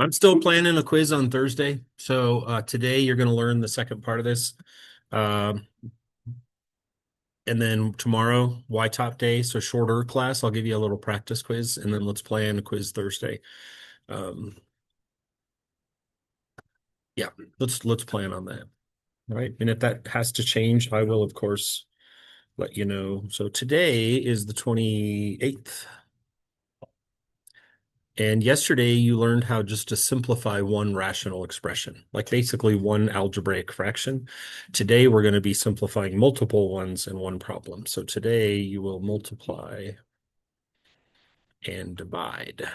I'm still planning a quiz on Thursday. So today you're going to learn the second part of this. Um, and then tomorrow, Y top day, so shorter class, I'll give you a little practice quiz, and then let's plan a quiz Thursday. Um, yeah, let's plan on that. All right. And if that has to change, I will of course let you know. So today is the 28th. And yesterday you learned how just to simplify one rational expression, like basically one algebraic fraction. Today we're going to be simplifying multiple ones in one problem. So today you will multiply and divide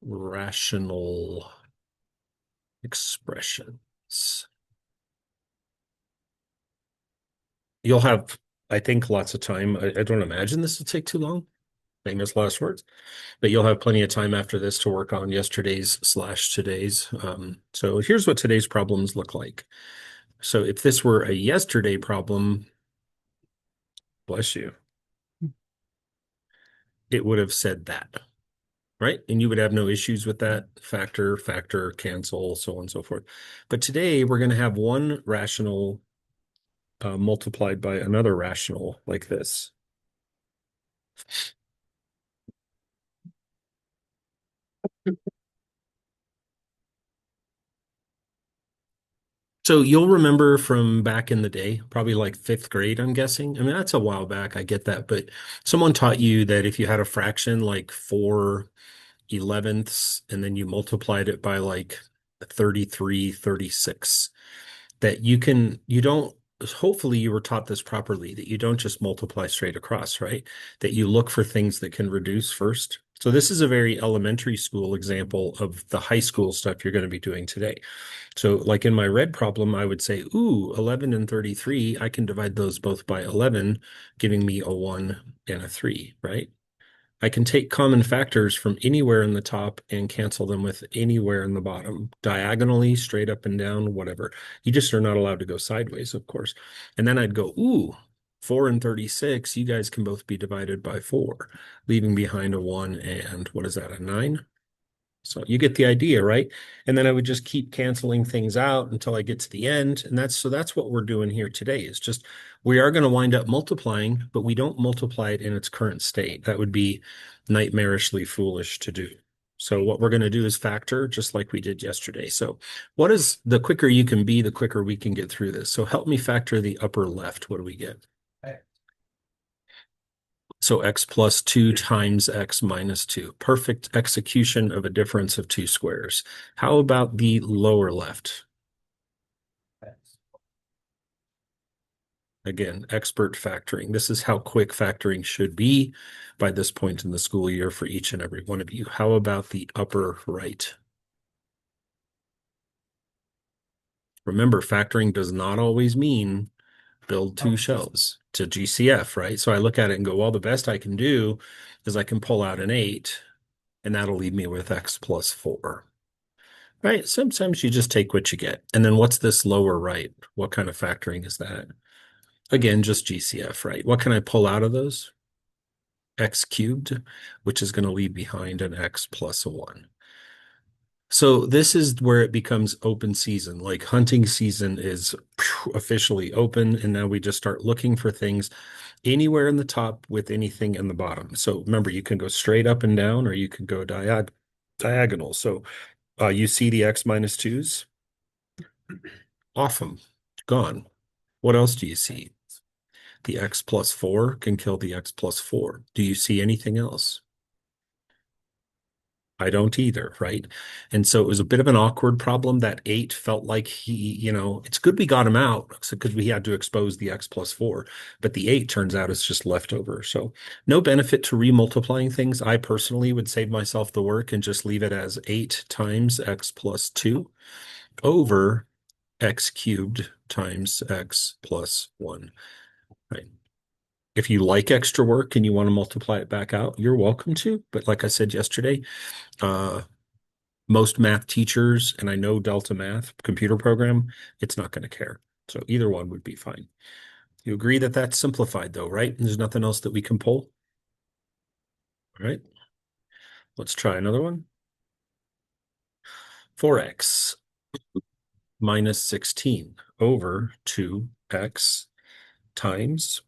rational expressions. You'll have, I think, lots of time. I don't imagine this will take too long. Famous last words. But you'll have plenty of time after this to work on yesterday's slash today's. So here's what today's problems look like. So if this were a yesterday problem, bless you, it would have said that, right? And you would have no issues with that. Factor, factor, cancel, so on and so forth. But today we're going to have one rational multiplied by another rational like this. So you'll remember from back in the day, probably like fifth grade, I'm guessing. I mean, that's a while back. I get that. But someone taught you that if you had a fraction like 4/11ths and then you multiplied it by like 33/36, that you don't, hopefully you were taught this properly, that you don't just multiply straight across, right? That you look for things that can reduce first. So this is a very elementary school example of the high school stuff you're going to be doing today. So like in my red problem, I would say, ooh, 11 and 33, I can divide those both by 11, giving me a 1 and a 3, right? I can take common factors from anywhere in the top and cancel them with anywhere in the bottom, diagonally, straight up and down, whatever. You just are not allowed to go sideways, of course. And then I'd go, ooh, 4 and 36, you guys can both be divided by 4, leaving behind a 1 and what is that, a 9? So you get the idea, right? And then I would just keep canceling things out until I get to the end. And that's what we're doing here today is just we are going to wind up multiplying, but we don't multiply it in its current state. That would be nightmarishly foolish to do. So what we're going to do is factor just like we did yesterday. So what is the quicker you can be, the quicker we can get through this. So help me factor the upper left. What do we get? So x plus 2 times x minus 2. Perfect execution of a difference of two squares. How about the lower left? Again, expert factoring. This is how quick factoring should be by this point in the school year for each and every one of you. How about the upper right? Remember, factoring does not always mean build two shelves to GCF, right? So I look at it and go, well, the best I can do is I can pull out an 8, and that'll leave me with x plus 4. Right? Sometimes you just take what you get. And then what's this lower right? What kind of factoring is that? Again, just GCF, right? What can I pull out of those? X cubed, which is going to leave behind an x plus a 1. So this is where it becomes open season. Like hunting season is officially open, and now we just start looking for things anywhere in the top with anything in the bottom. So remember, you can go straight up and down, or you can go diagonal. So you see the x minus 2's? Awesome. Gone. What else do you see? The x plus 4 can kill the x plus 4. Do you see anything else? I don't either, right? And so it was a bit of an awkward problem. That 8 felt like it's good we got him out because we had to expose the x plus 4, but the 8 turns out is just leftover. So no benefit to remultiplying things. I personally would save myself the work and just leave it as 8 times x plus 2 over x cubed times x plus 1, right? If you like extra work and you want to multiply it back out, you're welcome to. But like I said yesterday, uh, most math teachers, and I know Delta Math computer program, it's not going to care. So either one would be fine. You agree that that's simplified though, right? There's nothing else that we can pull. All right. Let's try another one. 4x minus 16 over 2x times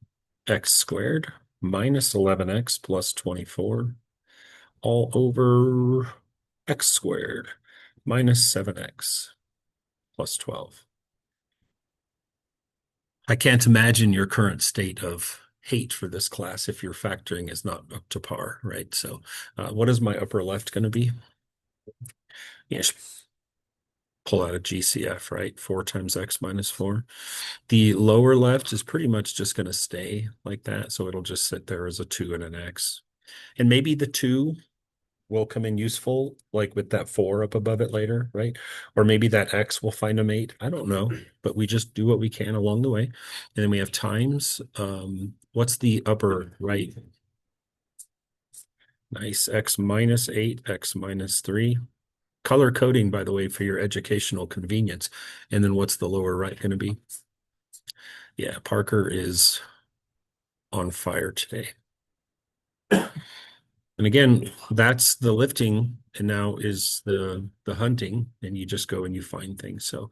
x squared minus 11x plus 24 all over x squared minus 7x plus 12. I can't imagine your current state of hate for this class if your factoring is not up to par, right? So what is my upper left going to be? Yes, pull out a GCF, right? 4 times x minus 4. The lower left is pretty much just going to stay like that. So it'll just sit there as a 2 and an x. And maybe the 2 will come in useful, like with that 4 up above it later, right? Or maybe that x will find a mate. I don't know, but we just do what we can along the way. And then we have times. What's the upper right? Nice. X minus 8, x minus 3. Color coding, by the way, for your educational convenience. And then what's the lower right going to be? Yeah, Parker is on fire today. And again, that's the lifting, and now is the hunting, and you just go and you find things. So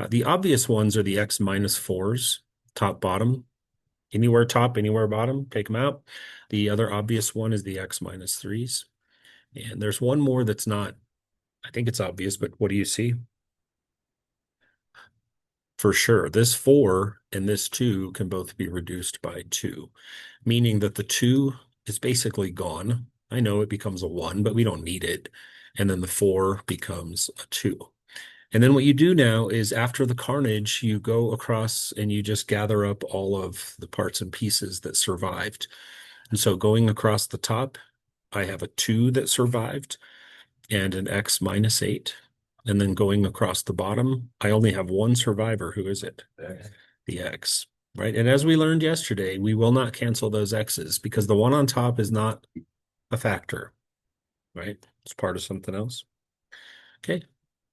the obvious ones are the x minus 4s, top, bottom. Anywhere top, anywhere bottom, take them out. The other obvious one is the x minus 3s. And there's one more that's not, I think it's obvious, but what do you see? For sure, this 4 and this 2 can both be reduced by 2, meaning that the 2 is basically gone. I know it becomes a 1, but we don't need it. And then the 4 becomes a 2. And then what you do now is after the carnage, you go across and you just gather up all of the parts and pieces that survived. And so going across the top, I have a 2 that survived and an x minus 8. And then going across the bottom, I only have one survivor. Who is it? The x, right? And as we learned yesterday, we will not cancel those x's because the one on top is not a factor, right? It's part of something else. Okay.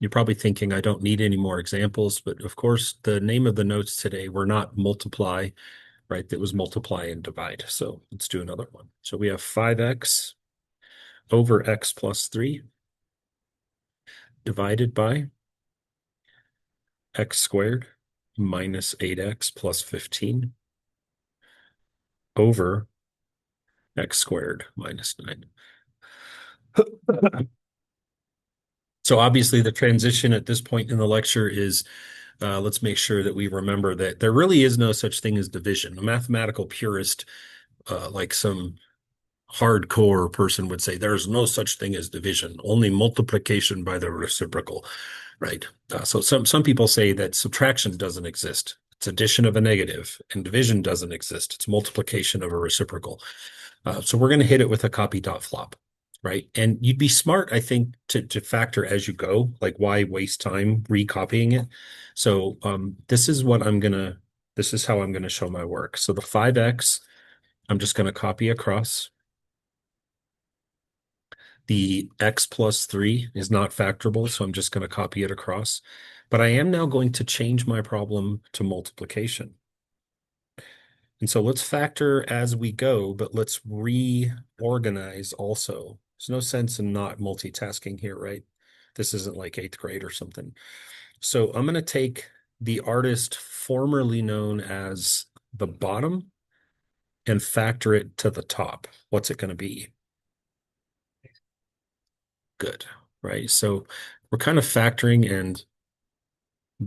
You're probably thinking I don't need any more examples, but of course, the name of the notes today were not multiply, right? That was multiply and divide. So let's do another one. So we have 5x over x plus 3 divided by x squared minus 8x plus 15 over x squared minus 9. So obviously the transition at this point in the lecture is let's make sure that we remember that there really is no such thing as division. A mathematical purist, like some hardcore person would say, there's no such thing as division, only multiplication by the reciprocal, right? So some people say that subtraction doesn't exist. It's addition of a negative, and division doesn't exist. It's multiplication of a reciprocal. So we're going to hit it with a copy dot flop, right? And you'd be smart, I think, to factor as you go, like why waste time recopying it? So this is how I'm going to show my work. So the 5x, I'm just going to copy across. The x plus 3 is not factorable, so I'm just going to copy it across. But I am now going to change my problem to multiplication. And so let's factor as we go, but let's reorganize also. There's no sense in not multitasking here, right? This isn't like 8th grade or something. So I'm going to take the artist formerly known as the bottom and factor it to the top. What's it going to be? Good, right? So we're kind of factoring and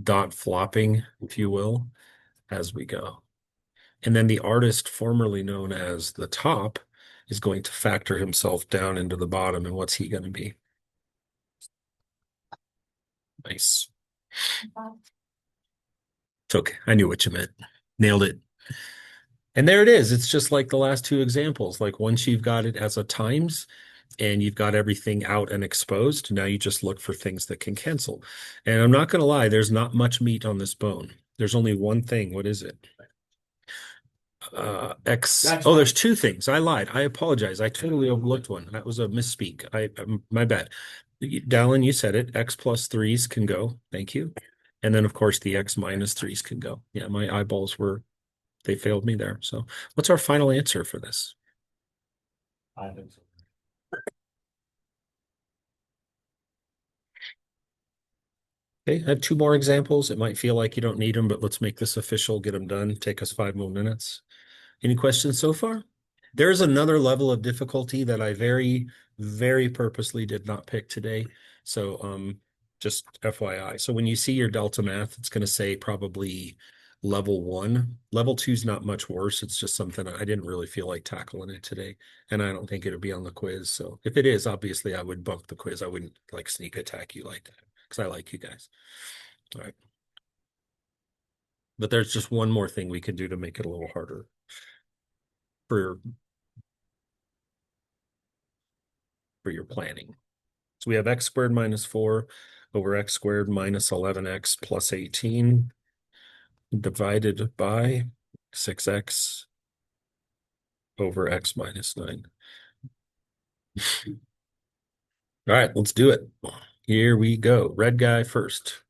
dot flopping, if you will, as we go. And then the artist formerly known as the top is going to factor himself down into the bottom. And what's he going to be? Nice. It's okay. I knew what you meant. Nailed it. And there it is. It's just like the last two examples. Like once you've got it as a times and you've got everything out and exposed, now you just look for things that can cancel. And I'm not going to lie, there's not much meat on this bone. There's only one thing. What is it? X. Oh, there's two things. I lied. I apologize. I totally overlooked one. That was a misspeak. My bad. Dallin, you said it. X plus 3s can go. Thank you. And then of course the X minus 3s can go. Yeah, my eyeballs they failed me there. So what's our final answer for this? Okay, I have two more examples. It might feel like you don't need them, but let's make this official, get them done. Take us 5 more minutes. Any questions so far? There is another level of difficulty that I very, very purposely did not pick today. So just FYI. So when you see your Delta Math, it's going to say probably level 1. Level 2 is not much worse. It's just something I didn't really feel like tackling it today. And I don't think it'll be on the quiz. So if it is, obviously I would bump the quiz. I wouldn't like sneak attack you like that because I like you guys. All right. But there's just one more thing we can do to make it a little harder for your planning. So we have x squared minus 4 over x squared minus 11x plus 18 divided by 6x over x minus 9. All right, let's do it. Here we go. Red guy first.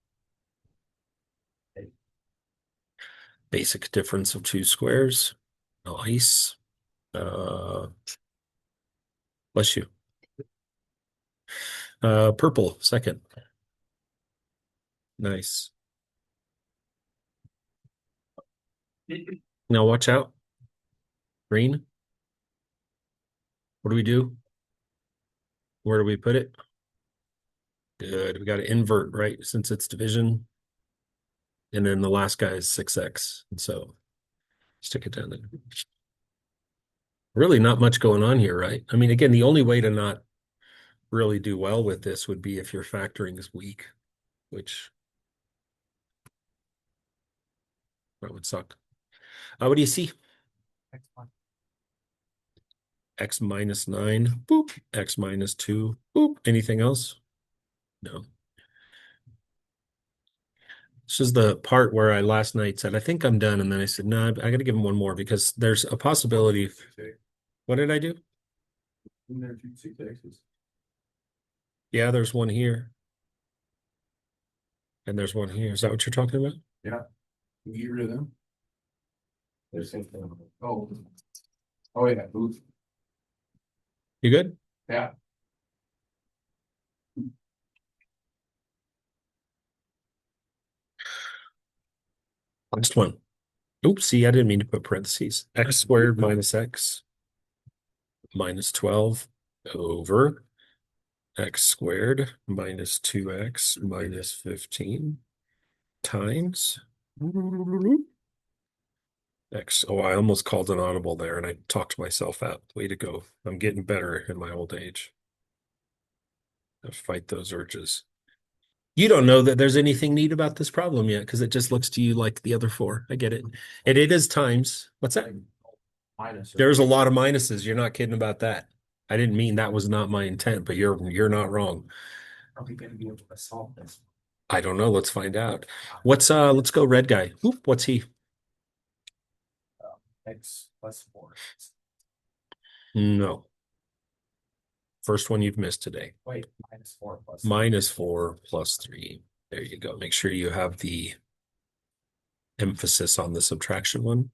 Basic difference of two squares. Nice. Bless you. Purple, second. Nice. Now watch out. Green. What do we do? Where do we put it? Good. We got to invert, right? Since it's division. And then the last guy is 6x. And so stick it down there. Really not much going on here, right? I mean, again, the only way to not really do well with this would be if your factoring is weak, which that would suck. What do you see? X minus 9, boop. X minus 2, boop. Anything else? No. This is the part where I last night said, I think I'm done. And then I said, no, I got to give him one more because there's a possibility. What did I do? Yeah, there's one here. And there's one here. Is that what you're talking about? Yeah. Can you get rid of them? There's something. Oh. Oh, yeah, booth. You good? Yeah. Last one. Oops, see, I didn't mean to put parentheses. X squared minus x minus 12 over x squared minus 2x minus 15 times x. Oh, I almost called an audible there and I talked myself out. Way to go. I'm getting better in my old age. I fight those urges. You don't know that there's anything neat about this problem yet because it just looks to you like the other four. I get it. And it is times. What's that? Minus. There's a lot of minuses. You're not kidding about that. I didn't mean that was not my intent, but you're not wrong. Are we gonna be able to solve this? I don't know. Let's find out. Let's go red guy. Oop, what's he? X plus 4. No. First one you've missed today. Wait, minus 4 plus. Minus 4 plus 3. There you go. Make sure you have the emphasis on the subtraction one.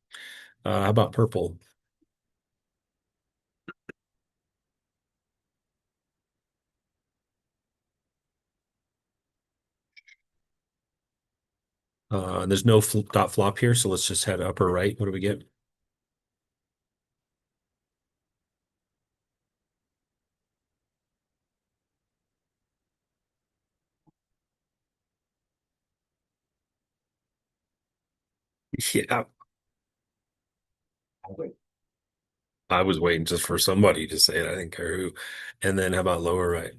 How about purple? There's no dot flop here, so let's just head upper right. What do we get? Yeah, I was waiting just for somebody to say it. I didn't care who. And then how about lower right?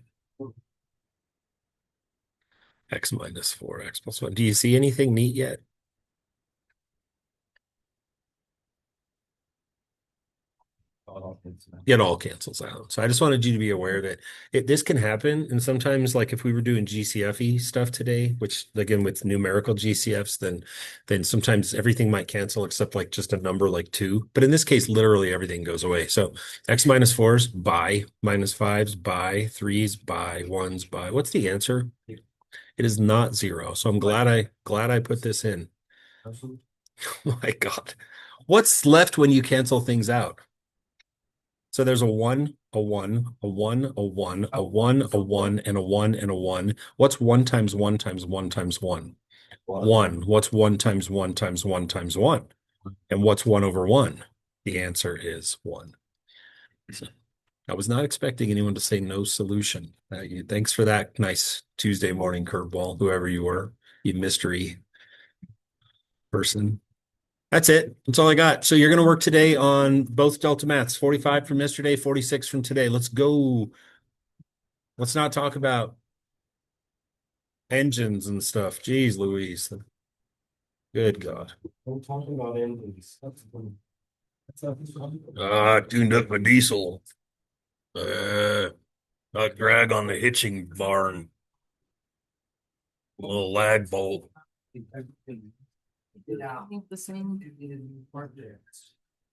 X minus 4, X plus 1. Do you see anything neat yet? It all cancels out. So I just wanted you to be aware that this can happen. And sometimes, like if we were doing GCFE stuff today, which again with numerical GCFs, then sometimes everything might cancel except like just a number like 2. But in this case, literally everything goes away. So X minus 4s, by, minus 5s, by, 3s, by, 1s, by. What's the answer? It is not 0. So I'm glad I put this in. Oh my God. What's left when you cancel things out? So there's a 1 a 1, a 1, a 1, a 1, a 1, and a 1 and a 1. What's 1 times 1 times 1 times 1? 1. What's 1 times 1 times 1 times 1? And what's 1 over 1? The answer is 1. So, I was not expecting anyone to say no solution. Thanks for that nice Tuesday morning curveball, whoever you were, you mystery person. That's it. That's all I got. So you're going to work today on both Delta Maths, 45 from yesterday, 46 from today. Let's go. Let's not talk about engines and stuff. Jeez Louise. Good God. I'm talking about engines. Tuned up my diesel. Got drag on the hitching barn. A little lag bolt. I think the same.